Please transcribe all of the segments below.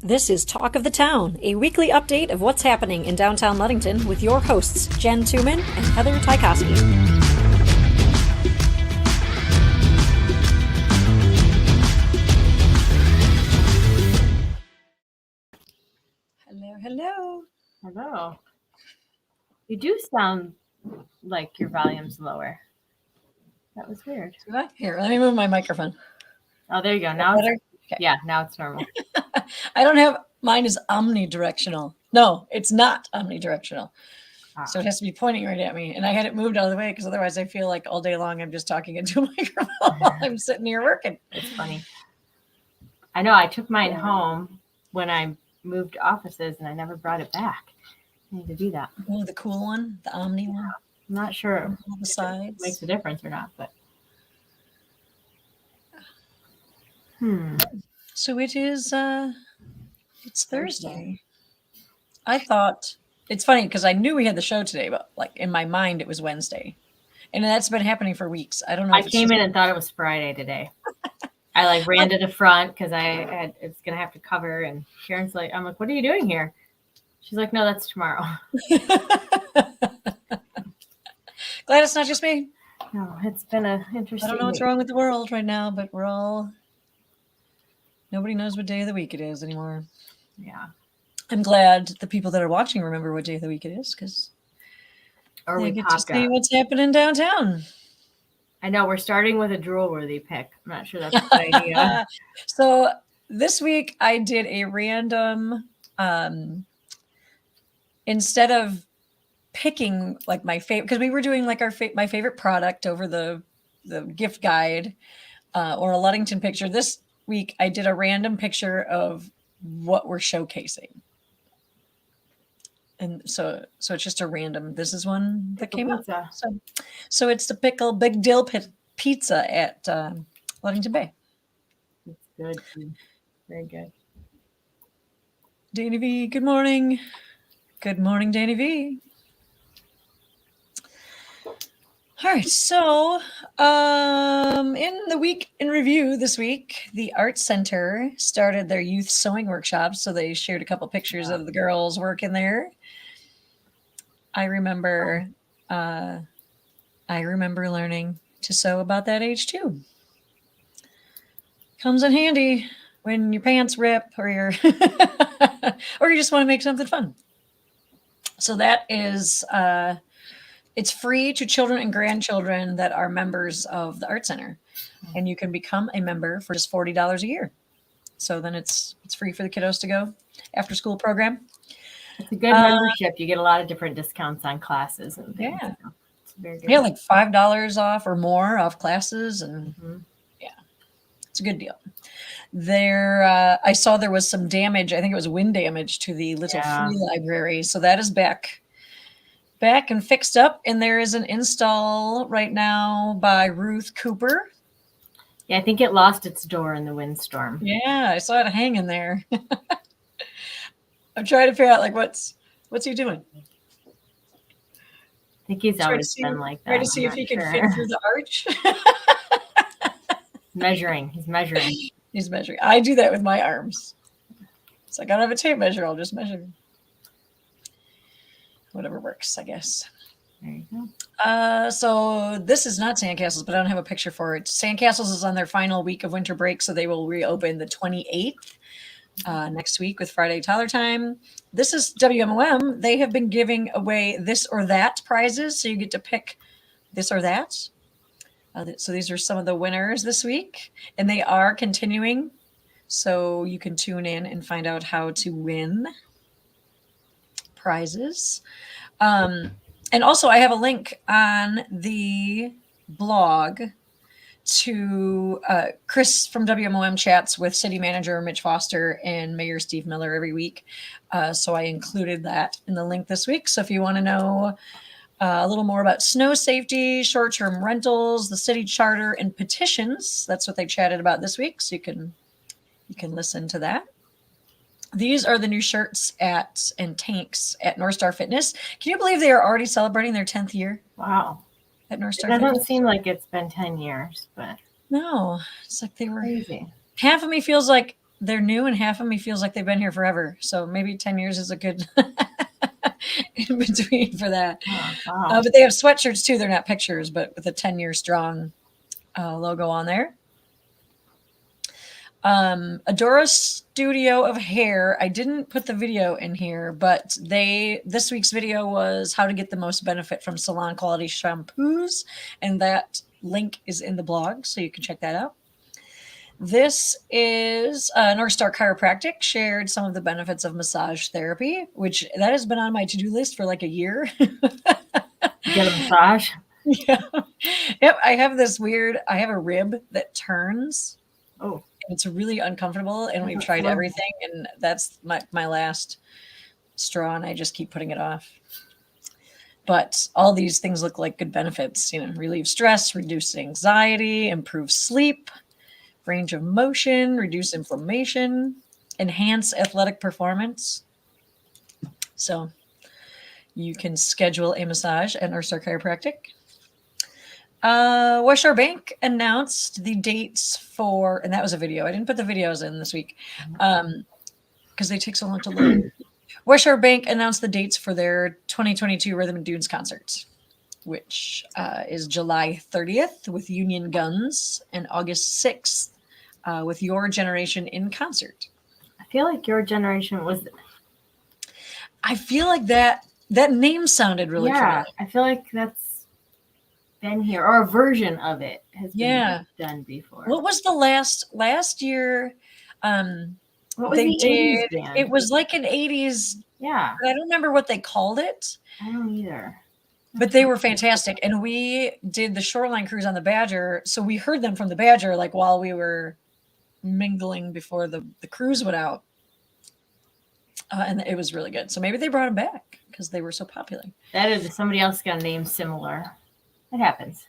This is Talk of the Town, a weekly update of what's happening in downtown Ludington with your hosts, Jen Tuman and Heather Tykowski. Hello. Hello. You do sound like your volume's lower. That was weird. Here, let me move my microphone. Oh, there you go. Now it's, okay. Yeah, now it's normal. I don't have, mine is omnidirectional. No, it's not omnidirectional. So it has to be pointing right at me. And I had it moved out of the way because otherwise I feel like all day long I'm just talking into a microphone while I'm sitting here working. It's funny. I know I took mine home when I moved offices and I never brought it back. I need to do that. Oh, the cool one, the Omni one. I'm not sure all the sides. It makes a difference or not, but. So it is, it's Thursday. I thought, it's funny because I knew we had the show today, but like in my mind, it was Wednesday. And that's been happening for weeks. I don't know. I came in and thought it was Friday today. I like ran to the front because it's going to have to cover. And Sharon's like, I'm like, what are you doing here? She's like, no, that's tomorrow. Glad it's not just me. No, it's been an interesting I don't know what's wrong with the world right now, but nobody knows what day of the week it is anymore. Yeah. I'm glad the people that are watching remember what day of the week it is because they get to see what's happening downtown. I know we're starting with a drool-worthy pick. I'm not sure that's a good idea. So this week I did a random, instead of picking like my favorite, because we were doing like my favorite product over the gift guide or a Ludington picture. This week I did a random picture of what we're showcasing. And so it's just a random, this is one that came up. So it's the Pickle Big Dill Pizza at Ludington Bay. It's good. Very good. Danny V, good morning. Good morning, Danny V. All right, so in the week in review this week, the Art Center started their youth sewing workshops. So they shared a couple pictures of the girls working there. I remember learning to sew about that age too. Comes in handy when your pants rip or or you just want to make something fun. So that is it's free to children and grandchildren that are members of the Art Center, and you can become a member for just $40 a year. So then it's free for the kiddos to go after school program. It's a good membership. You get a lot of different discounts on classes and things. Yeah, it's very good. Yeah, like $5 off or more off classes, and yeah, it's a good deal. There, I saw there was some damage. I think it was wind damage to the little free library, so that is back and fixed up. And there is an install right now by Ruth Cooper. Yeah, I think it lost its door in the windstorm. Yeah, I saw it hanging there. I'm trying to figure out like what's he doing. I think he's always been like that. Try to see if he can fit through the arch. He's measuring. He's measuring. I do that with my arms. It's like I don't have a tape measure. I'll just measure. Whatever works, I guess. There you go. So this is not Sandcastles, but I don't have a picture for it. Sandcastles is on their final week of winter break, so they will reopen the 28th next week with Friday Tyler Time. This is WMOM. They have been giving away this or that prizes, so you get to pick this or that. So these are some of the winners this week, and they are continuing. So you can tune in and find out how to win prizes. And also I have a link on the blog to Chris from WMOM chats with City Manager Mitch Foster and Mayor Steve Miller every week. So I included that in the link this week. So if you want to know a little more about snow safety, short-term rentals, the city charter, and petitions, that's what they chatted about this week. So you can listen to that. These are the new shirts and tanks at North Star Fitness. Can you believe they are already celebrating their 10th year? Wow. At North Star Fitness. It doesn't Fitness. seem like it's been 10 years, but no, it's like they were crazy. Half of me feels like they're new, and half of me feels like they've been here forever. So maybe 10 years is a good in between for that. Oh, wow. But they have sweatshirts too. They're not pictures, but with a 10-year strong logo on there. Adora Studio of Hair. I didn't put the video in here, but this week's video was how to get the most benefit from salon quality shampoos, and that link is in the blog, so you can check that out. This is North Star Chiropractic shared some of the benefits of massage therapy, which that has been on my to-do list for like a year. Get a massage. Yeah. Yep. I have a rib that turns. Oh. It's really uncomfortable, and we've tried everything, and that's my last straw, and I just keep putting it off. But all these things look like good benefits, relieve stress, reduce anxiety, improve sleep, range of motion, reduce inflammation, enhance athletic performance. So you can schedule a massage at North Star Chiropractic. West Shore Bank announced the dates for, and that was a video. I didn't put the videos in this week because they take so long to load. West Shore Bank announced the dates for their 2022 Rhythm and Dunes concerts, which is July 30th with Union Guns and August 6th with Your Generation in concert. I feel like Your Generation was. I feel like that name sounded really familiar. I feel like that's been here, or a version of it has been done before. What was the last year? What was they the did 80s band? It was like an 80s. Yeah, I don't remember what they called it. I don't either. But they were fantastic, and we did the Shoreline cruise on the Badger, so we heard them from the Badger like while we were mingling before the cruise went out, and it was really good. So maybe they brought them back because they were so popular. That is, somebody else got a name similar. It happens.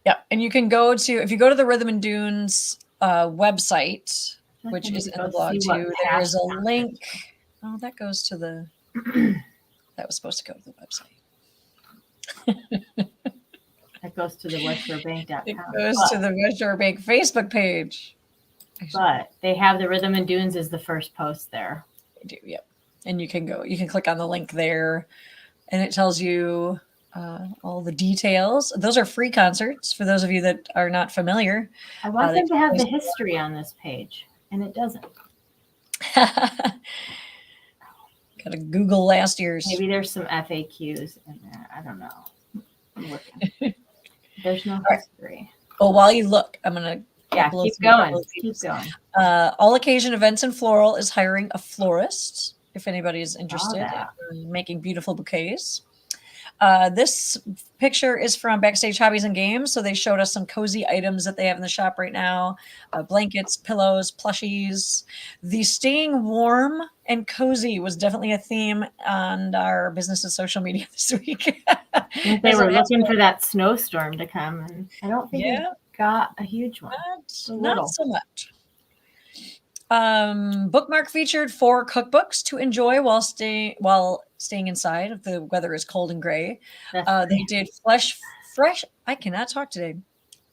Yeah, and you can if you go to the Rhythm and Dunes website, which is in the blog too, there is a link. Oh, that goes to the. That was supposed to go to the website. That goes to the westshore.bank.com. It goes to the West Shore Bank Facebook page. But they have the Rhythm and Dunes as the first post there. They do, yep. And you can click on the link there, and it tells you all the details. Those are free concerts for those of you that are not familiar. I want them to have the history on this page, and it doesn't. Got to Google last year's. Maybe there's some FAQs in there. I don't know. I'm looking. There's no history. Well, while you look, I'm going to keep going. Keep going. All Occasion Events and Floral is hiring a florist if anybody is interested in making beautiful bouquets. This picture is from Backstage Hobbies and Games. So they showed us some cozy items that they have in the shop right now. Blankets, pillows, plushies. The staying warm and cozy was definitely a theme on our business and social media this week. They were looking for that snowstorm to come, and I don't think it got a huge one. Not so much. Bookmark featured 4 cookbooks to enjoy while staying inside if the weather is cold and gray. They did fresh. I cannot talk today.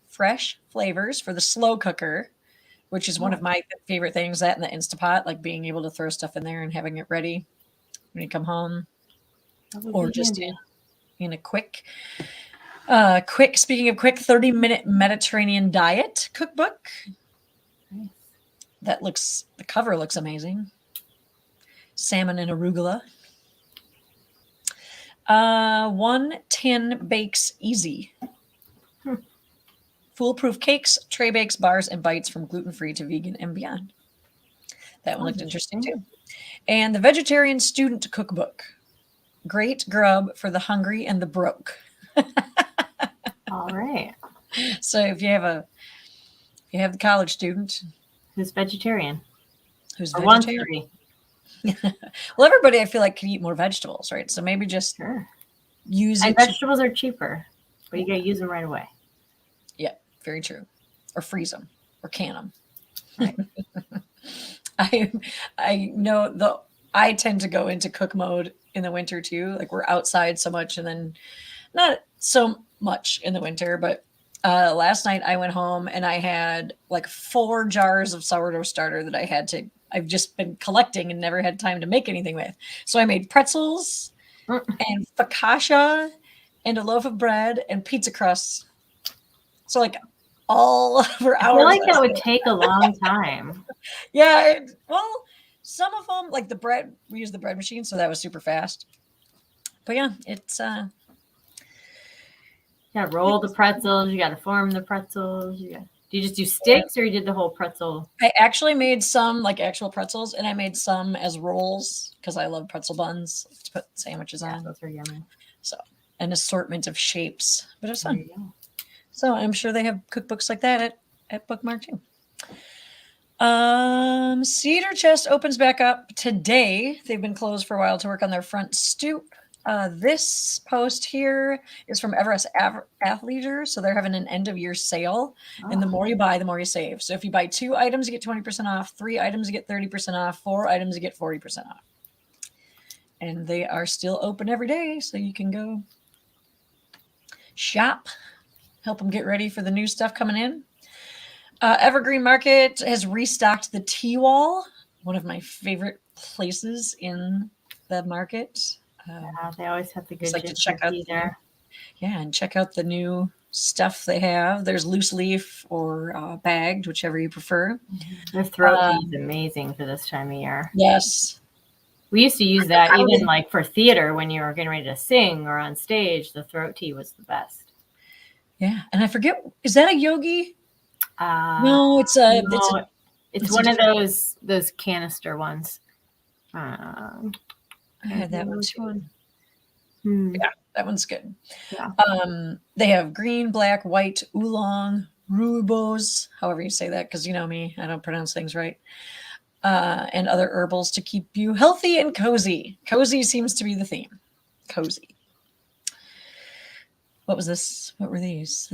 Fresh flavors for the slow cooker, which is one of my favorite things. That and the Instapot, like being able to throw stuff in there and having it ready when you come home, or just in a quick. Speaking of quick, 30-minute Mediterranean diet cookbook. Nice. The cover looks amazing. Salmon and arugula. 1 tin bakes easy. Foolproof cakes, tray bakes, bars, and bites from gluten-free to vegan and beyond. That one looked interesting too. And the vegetarian student cookbook. Great grub for the hungry and the broke. All right. So if you have the college student who's vegetarian, wants to be. Well, everybody I feel like can eat more vegetables, right? So maybe just use it. And vegetables are cheaper, but you got to use them right away. Yeah, very true. Or freeze them or can them. Right. I know I tend to go into cook mode in the winter too. Like we're outside so much, and then not so much in the winter, but Last night I went home and I had like 4 jars of sourdough starter that I've just been collecting and never had time to make anything with. So I made pretzels and focaccia and a loaf of bread and pizza crusts. So like all for I hours. feel like that would take a long time. Yeah. Well, some of them, like the bread, we use the bread machine, so that was super fast. But yeah, it's You gotta roll the pretzels. You gotta form the pretzels. Do you just do sticks, or you did the whole pretzel? I actually made some like actual pretzels, and I made some as rolls because I love pretzel buns to put sandwiches on. Those are yummy. So an assortment of shapes, but it's There fun. you go. So I'm sure they have cookbooks like that at Bookmark too. Cedar Chest opens back up today. They've been closed for a while to work on their front stoop. This post here is from Everest Athleisure. So they're having an end of year sale. And the more you buy, the more you save. So if you buy 2 items, you get 20% off. 3 items, you get 30% off. 4 items, you get 40% off. And they are still open every day. So you can go shop, help them get ready for the new stuff coming in. Evergreen Market has restocked the tea wall, one of my favorite places in the market. Yeah, they always have the good like to check out there. Yeah, and check out the new stuff they have. There's loose leaf or bagged, whichever you prefer. Their throat tea is amazing for this time of year. Yes. We used to use that even like for theater when you were getting ready to sing or on stage. The throat tea was the best. Yeah, and I forget, is that a Yogi? No, it's one of those canister ones. I had that one too. Yeah, that one's good. Yeah. They have green, black, white, oolong, rooibos, however you say that, because you know me, I don't pronounce things right. And other herbals to keep you healthy and cozy. Cozy seems to be the theme. Cozy. What was this? What were these?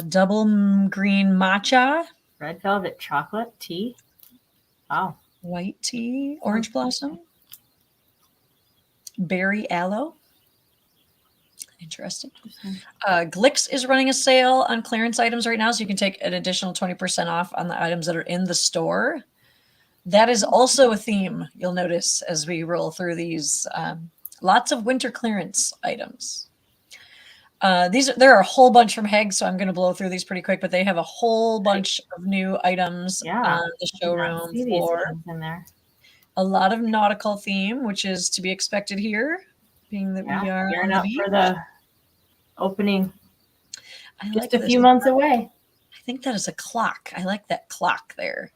Double green matcha. Red velvet chocolate tea. Wow. White tea. Orange blossom. Berry aloe. Interesting. Glix is running a sale on clearance items right now, so you can take an additional 20% off on the items that are in the store. That is also a theme you'll notice as we roll through these. Lots of winter clearance items. There are a whole bunch from Heg, so I'm going to blow through these pretty quick, but they have a whole bunch of new items on the showroom floor. In there. A lot of nautical theme, which is to be expected here, being that we are gearing up for the opening. Just a few months months away. I think that is a clock. I like that clock there.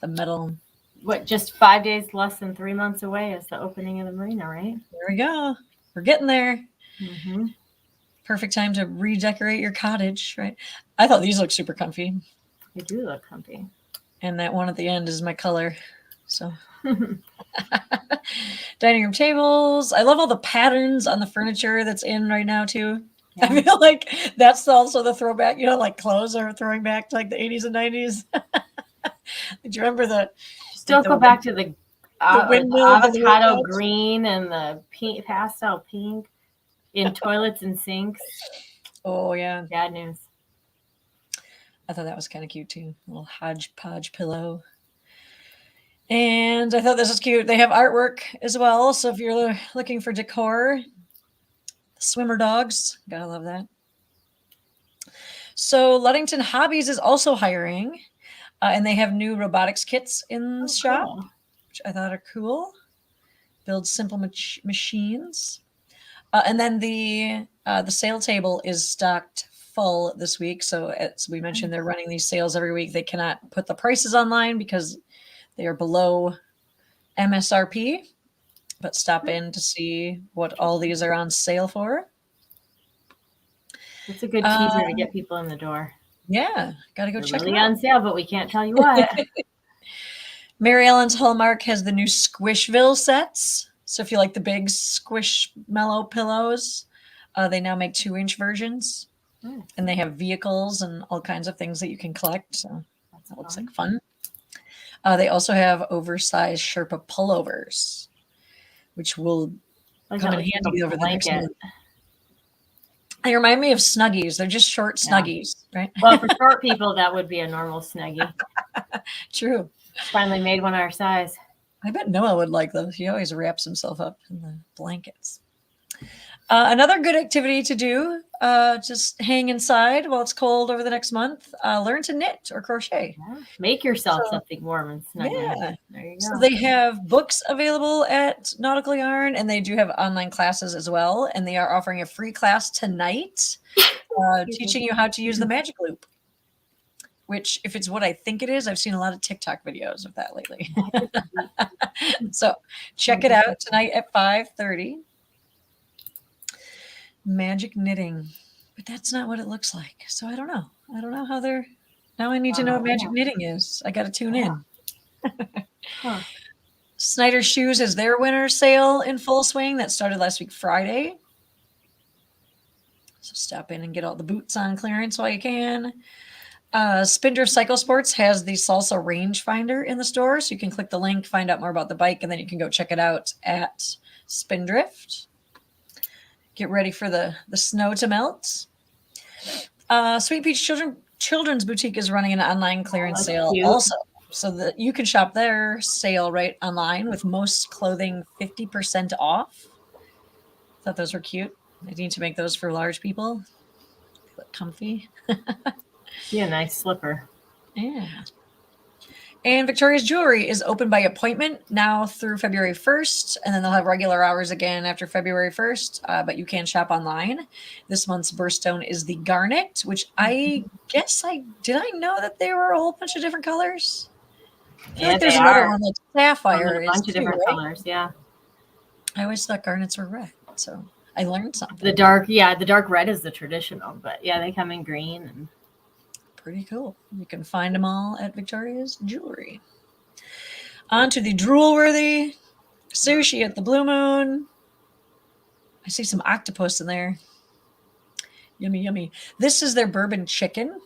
The metal. What, just 5 days less than 3 months away is the opening of the marina, right? There we go. We're getting there. Mm-hmm. Perfect time to redecorate your cottage, right? I thought these look super comfy. They do look comfy. And that one at the end is my color. So dining room tables. I love all the patterns on the furniture that's in right now too. Yeah. I feel like that's also the throwback, like clothes are throwing back to like the 80s and 90s. Do you remember still go back to the avocado green and the pink, pastel pink in toilets and sinks? Oh yeah. Bad news. I thought that was kind of cute too. A little hodgepodge pillow. And I thought this was cute. They have artwork as well. So if you're looking for decor, swimmer dogs, gotta love that. So Ludington Hobbies is also hiring, and they have new robotics kits in the shop, which I thought are cool. Build simple machines. And then the sale table is stocked full this week. So as we mentioned, they're running these sales every week. They cannot put the prices online because they are below MSRP, but stop in to see what all these are on sale for. It's a good teaser to get people in the door. Yeah, got to go check it out. On sale, but we can't tell you what. Mary Ellen's Hallmark has the new Squishville sets. So if you like the big Squishmallow pillows, they now make 2-inch versions. And they have vehicles and all kinds of things that you can collect. So that looks like fun. They also have oversized Sherpa pullovers, which will come in handy over the next month. They remind me of Snuggies. They're just short Snuggies. right? Well, for short people, that would be a normal Snuggie. True. Finally made one our size. I bet Noah would like those. He always wraps himself up in the blankets. Another good activity to do, just hang inside while it's cold over the next month. Learn to knit or crochet. Yeah. Make yourself So, something warm and snuggy. Yeah. There you So go. they have books available at Nautical Yarn, and they do have online classes as well. And they are offering a free class tonight, teaching you how to use the magic loop. Which, if it's what I think it is, I've seen a lot of TikTok videos of that lately. So check it out tonight at 5:30. Magic knitting, but that's not what it looks like. So I don't know. I don't know how they're. Now I need to know what magic knitting is. I got to tune in. Huh. Snyder Shoes has their winter sale in full swing. That started last week Friday. So stop in and get all the boots on clearance while you can. Spindrift Cycle Sports has the Salsa rangefinder in the store, so you can click the link, find out more about the bike, and then you can go check it out at Spindrift. Get ready for the snow to melt. Sweet Peach Children's Boutique is running an online clearance sale also, so that you can shop their sale right online with most clothing 50% off. Thought those were cute. I need to make those for large people. They look comfy. Yeah, nice slipper. Yeah. And Victoria's Jewelry is open by appointment now through February 1st, and then they'll have regular hours again after February 1st, but you can shop online. This month's birthstone is the garnet, which I guess I know that they were a whole bunch of different colors. I feel like there's another one like sapphire. A bunch of different colors, yeah. I always thought garnets were red, so I learned something. The dark red is the traditional, but yeah, they come in green and pretty cool. You can find them all at Victoria's Jewelry. On to the drool-worthy sushi at the Blue Moon. I see some octopus in there. Yummy, yummy. This is their bourbon chicken.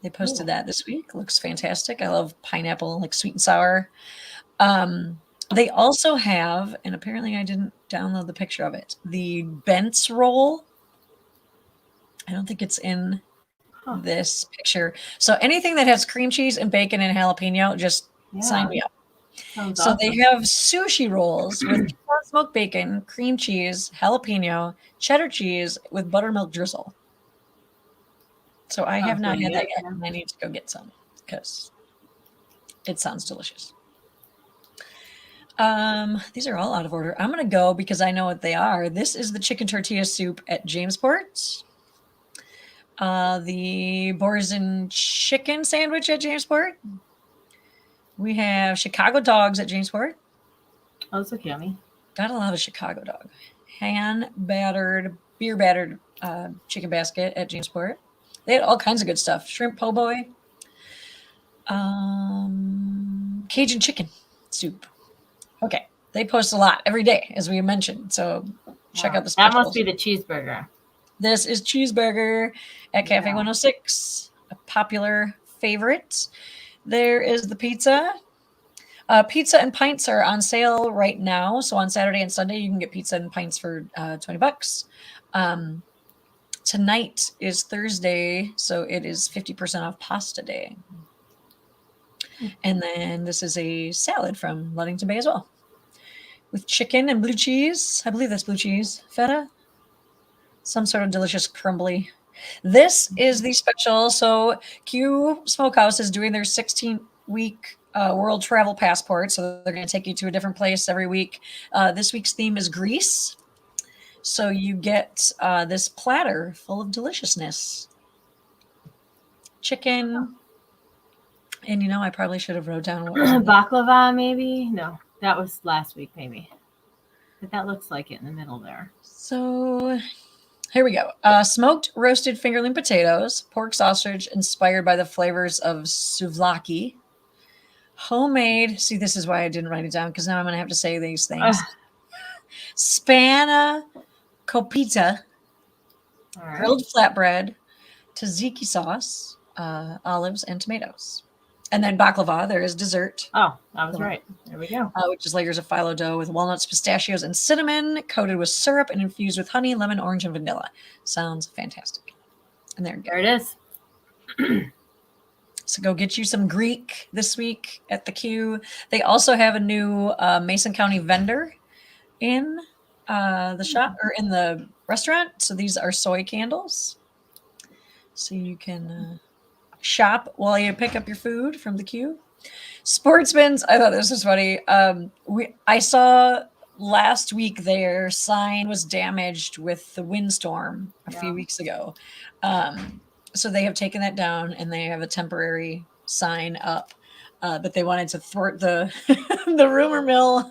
They posted that this week. Looks fantastic. I love pineapple, like sweet and sour. They also have, and apparently I didn't download the picture of it, the Bent's roll. I don't think it's in this picture. So anything that has cream cheese and bacon and jalapeno, just sign me up. Sounds so awesome. They have sushi rolls with smoked bacon, cream cheese, jalapeno, cheddar cheese with buttermilk drizzle. So I have not had that yet, and I need to go get some because it sounds delicious. These are all out of order. I'm going to go because I know what they are. This is the chicken tortilla soup at Jamesport. The Bourbon Chicken sandwich at Jamesport. We have Chicago dogs at Jamesport. Oh, those look yummy. Got a lot of Chicago dog. Beer-battered chicken basket at Jamesport. They had all kinds of good stuff. Shrimp po' boy. Cajun chicken soup. Okay. They post a lot every day, as we mentioned. So check out the specials. That must be the cheeseburger. This is cheeseburger at Cafe 106, a popular favorite. There is the pizza. Pizza and pints are on sale right now. So on Saturday and Sunday, you can get pizza and pints for $20. Tonight is Thursday, so it is 50% off pasta day. And then this is a salad from Ludington Bay as well, with chicken and blue cheese. I believe that's blue cheese. Feta. Some sort of delicious crumbly. This is the special. So Q Smokehouse is doing their 16-week world travel passport. So they're going to take you to a different place every week. This week's theme is Greece. So you get this platter full of deliciousness. Chicken. And I probably should have wrote down what was baklava, maybe? No, that was last week, maybe. But that looks like it in the middle there. So here we go. Smoked roasted fingerling potatoes, pork sausage inspired by the flavors of souvlaki. Homemade. See, this is why I didn't write it down because now I'm going to have to say these things. Spana copita, grilled flatbread, tzatziki sauce, olives, and tomatoes. And then baklava, there is dessert. Oh, I was right. There we go. Which is layers of phyllo dough with walnuts, pistachios, and cinnamon, coated with syrup and infused with honey, lemon, orange, and vanilla. Sounds fantastic. And there you go. There it is. So go get you some Greek this week at the Q. They also have a new Mason County vendor in the shop or in the restaurant. So these are soy candles. So you can shop while you pick up your food from the Q. Sportsman's, I thought this was funny. I saw last week their sign was damaged with the windstorm a few weeks ago. So they have taken that down and they have a temporary sign up. But they wanted to thwart the the rumor mill,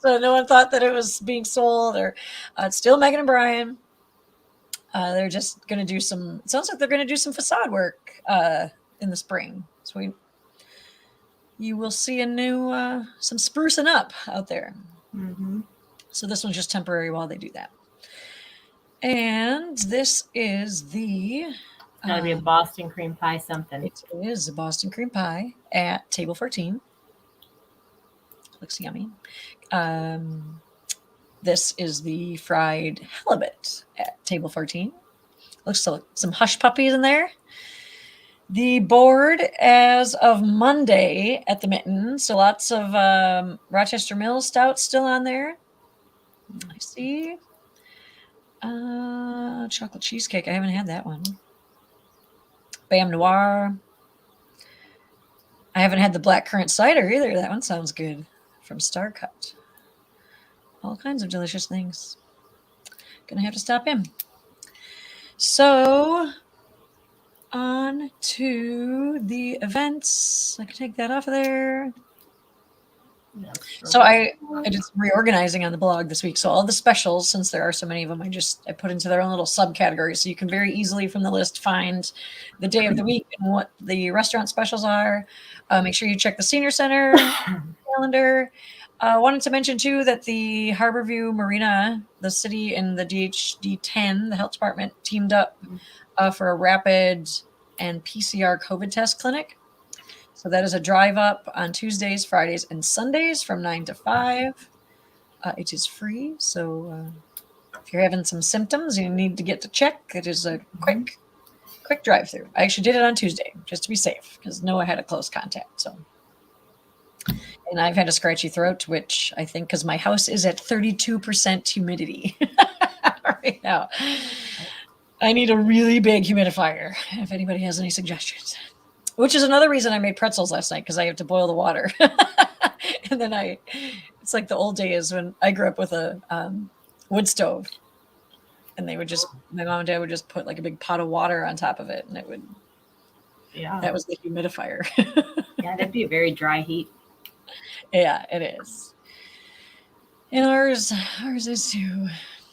so no one thought that it was being sold. Or it's still Megan and Brian. They're just going to do some. It sounds like they're going to do some facade work in the spring. So you will see a new some sprucing up out there. Mm-hmm. So this one's just temporary while they do that. And this is the Gotta be a Boston cream pie something. It is a Boston cream pie at table 14. Looks yummy. This is the fried halibut at table 14. Looks like some hush puppies in there. The board as of Monday at the Mitten. So lots of Rochester Mills stouts still on there. I see. Chocolate cheesecake. I haven't had that one. Bam Noir. I haven't had the blackcurrant cider either. That one sounds good. From Star Cut. All kinds of delicious things. Gonna have to stop in. So on to the events. I can take that off of there. So I did some reorganizing on the blog this week. So all the specials, since there are so many of them, I put into their own little subcategories. So you can very easily from the list find the day of the week and what the restaurant specials are. Make sure you check the Senior Center calendar. Wanted to mention too that the Harborview Marina, the city and the DHD 10, the health department teamed up for a rapid and PCR COVID test clinic. So that is a drive up on Tuesdays, Fridays, and Sundays from 9 to 5. It is free. So if you're having some symptoms, you need to get to check. It is a quick drive through. I actually did it on Tuesday just to be safe because Noah had a close contact. So, and I've had a scratchy throat, which I think because my house is at 32% humidity right now. I need a really big humidifier if anybody has any suggestions. Which is another reason I made pretzels last night because I have to boil the water. And then it's like the old days when I grew up with a wood stove. And my mom and dad would just put like a big pot of water on top of it. And that was the humidifier. Yeah, that'd be a very dry heat. Yeah, it is. And ours is too.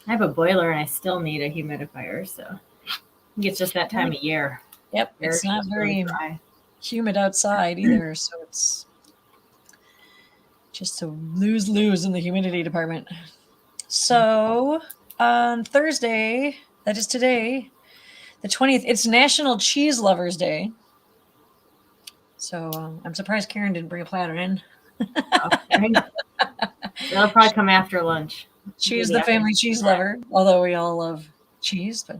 I have a boiler and I still need a humidifier. So I think it's just that time of year. Yep, it's not very dry. Humid outside either, so it's just a lose in the humidity department. So on Thursday, that is today, the 20th, it's National Cheese Lovers Day. So I'm surprised Karen didn't bring a platter in. Okay. They'll probably come after lunch. She's the family cheese lover, although we all love cheese. But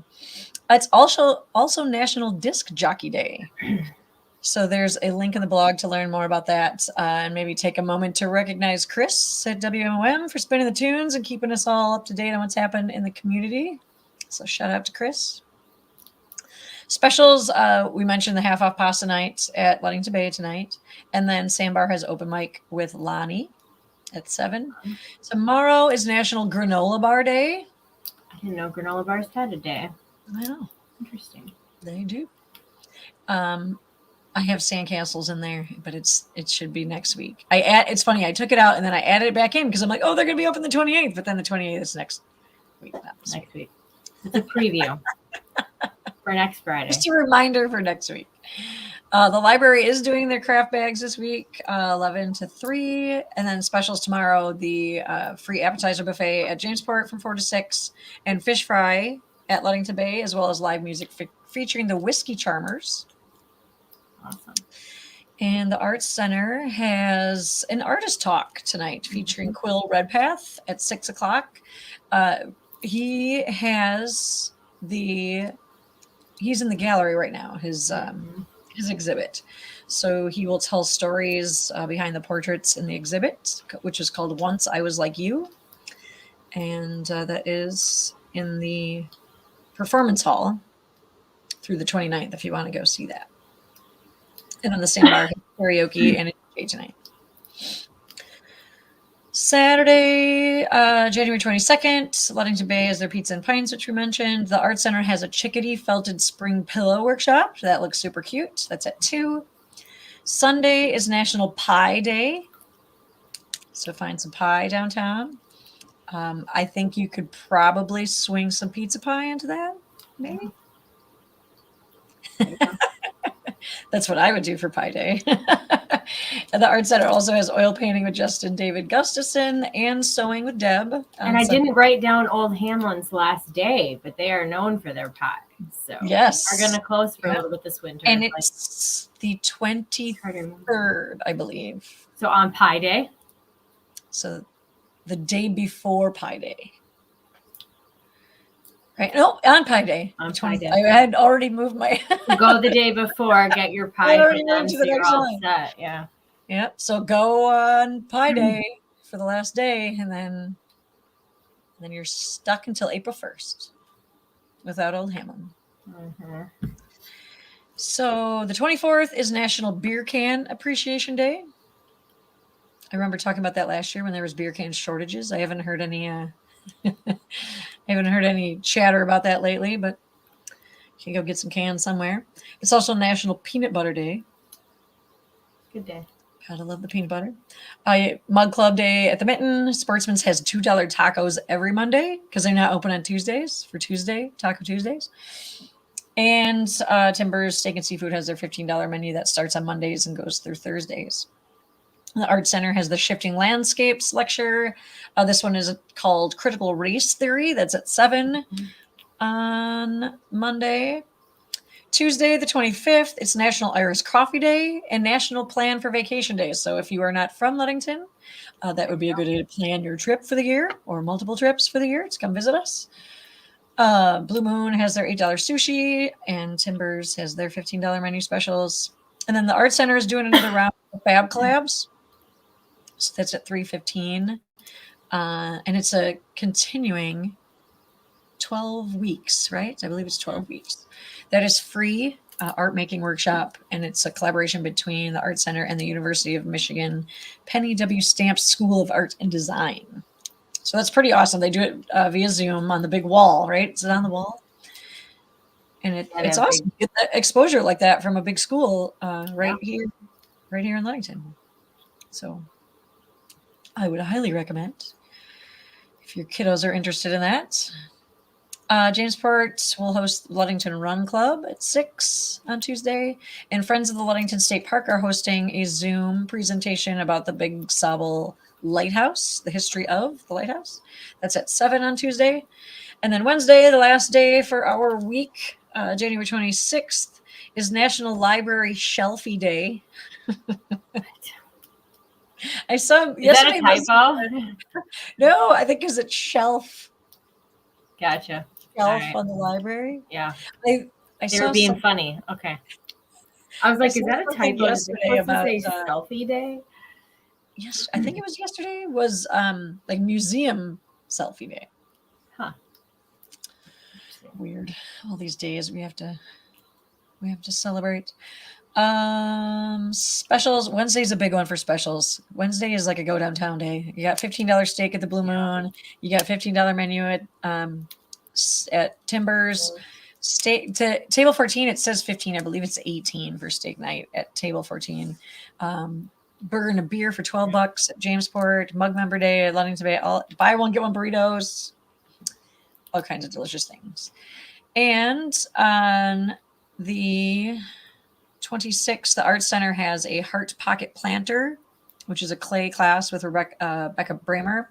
it's also National Disc Jockey Day. So there's a link in the blog to learn more about that and maybe take a moment to recognize Chris at WMOM for spinning the tunes and keeping us all up to date on what's happened in the community. So shout out to Chris. Specials, we mentioned the half-off pasta night at Ludington Bay tonight. And then Sandbar has open mic with Lonnie at 7. Tomorrow is National Granola Bar Day. I didn't know Granola Bars had a day. I know. Interesting. They do. I have sandcastles in there, but it should be next week. It's funny. I took it out and then I added it back in because I'm like, oh, they're going to be open the 28th, but then the 28th is next week. Next week. It's a preview for next Friday. Just a reminder for next week. The library is doing their craft bags this week, 11 to 3, and then specials tomorrow, the free appetizer buffet at Jamesport from 4 to 6, and fish fry at Ludington Bay, as well as live music featuring the Whiskey Charmers. Awesome. And the Arts Center has an artist talk tonight featuring Quill Redpath at 6 o'clock. He he's in the gallery right now, his exhibit. So he will tell stories behind the portraits in the exhibit, which is called Once I Was Like You. And that is in the performance hall through the 29th if you want to go see that. And on the Sandbar karaoke and it's tonight. Saturday, January 22nd, Ludington Bay has their Pizza and Pints, which we mentioned. The Art Center has a chickadee felted spring pillow workshop. That looks super cute. That's at 2. Sunday is National Pie Day. So find some pie downtown. I think you could probably swing some pizza pie into that, maybe. That's what I would do for Pie Day. And the Art Center also has oil painting with Justin David Gustafson and sewing with Deb. And I didn't write down Old Hamlin's last day, but they are known for their pie. So yes, we're going to close for a little bit this winter. And it's the 23rd, I believe. So on Pie Day? So the day before Pie Day. Right? No, on Pie Day. On Pie Day. I had already moved my... Go the day before, get your pie I already done, moved to so the you're next all line. set. Yeah. Yep. So go on Pie Day for the last day, and then you're stuck until April 1st without Old Hamlin. Mm-hmm. So the 24th is National Beer Can Appreciation Day. I remember talking about that last year when there was beer can shortages. I haven't heard any chatter about that lately, but you can go get some cans somewhere. It's also National Peanut Butter Day. Good day. Gotta love the peanut butter. Mug Club Day at the Mitten. Sportsman's has $2 tacos every Monday because they're not open on Tuesdays for Taco Tuesdays. And Timbers Steak and Seafood has their $15 menu that starts on Mondays and goes through Thursdays. The Art Center has the Shifting Landscapes lecture. This one is called Critical Race Theory. That's at 7 on Monday. Tuesday, the 25th, it's National Irish Coffee Day and National Plan for Vacation Day. So if you are not from Ludington, that would be a good day to plan your trip for the year or multiple trips for the year to come visit us. Blue Moon has their $8 sushi and Timbers has their $15 menu specials. And then the Art Center is doing another round of Fab Collabs. So that's at 3:15. And it's a continuing 12 weeks, right? I believe it's 12 weeks. That is free art making workshop, and it's a collaboration between the Art Center and the University of Michigan Penny W. Stamps School of Art and Design. So that's pretty awesome. They do it via Zoom on the big wall, right? Is it on the wall? And it's awesome. You get the exposure like that from a big school right here in Ludington. So I would highly recommend if your kiddos are interested in that. Jamesport will host Bloodington Run Club at 6 on Tuesday. And Friends of the Ludington State Park are hosting a Zoom presentation about the Big Sauble Lighthouse, the history of the lighthouse. That's at 7 on Tuesday. And then Wednesday, the last day for our week, January 26th, is National Library Shelfie Day. I saw Is that a typo? No, I think it's shelf. Gotcha. Shelf on the library. Yeah. They were being funny. Okay. I was like, is that a typo? Yesterday about Selfie Day? Yes, I think it was yesterday. Was like museum selfie day. Huh. Weird. All these days we have to celebrate. Specials. Wednesday's a big one for specials. Wednesday is like a go downtown day. You got $15 steak at the Blue Moon. You got $15 menu at Timbers. Steak to table 14. It says 15. I believe it's 18 for steak night at table 14. Burger and a beer for $12 at Jamesport. Mug member day at Ludington Bay. All buy one get one burritos. All kinds of delicious things. And on the 26th, the Art Center has a Heart Pocket Planter, which is a clay class with Becca Bramer.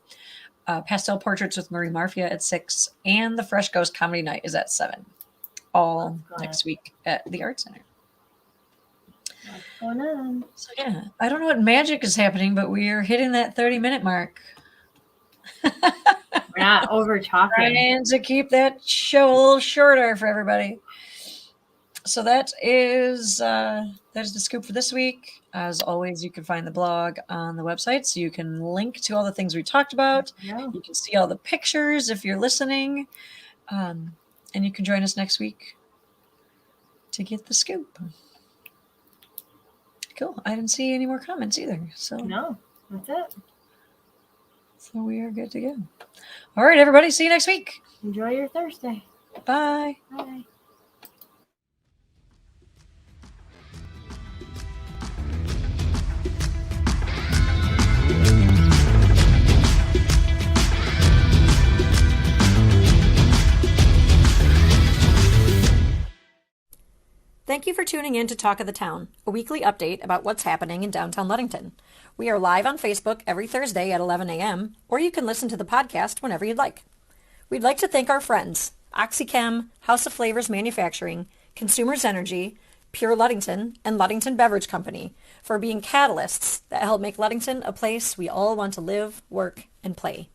Pastel portraits with Marie Marfia at 6, and the Fresh Ghost Comedy Night is at 7. All next week at the Art Center. What's going on? So yeah, I don't know what magic is happening, but we are hitting that 30-minute mark. We're not over talking. Trying to keep that show a little shorter for everybody. So that is the scoop for this week. As always, you can find the blog on the website, so you can link to all the things we talked about. Yeah. You can see all the pictures if you're listening, and you can join us next week to get the scoop. Cool. I didn't see any more comments either. So No, that's it. So we are good to go. All right, everybody. See you next week. Enjoy your Thursday. Bye. Bye. Thank you for tuning in to Talk of the Town, a weekly update about what's happening in downtown Ludington. We are live on Facebook every Thursday at 11 a.m., or you can listen to the podcast whenever you'd like. We'd like to thank our friends, OxyChem, House of Flavors Manufacturing, Consumers Energy, Pure Ludington, and Ludington Beverage Company for being catalysts that help make Ludington a place we all want to live, work, and play.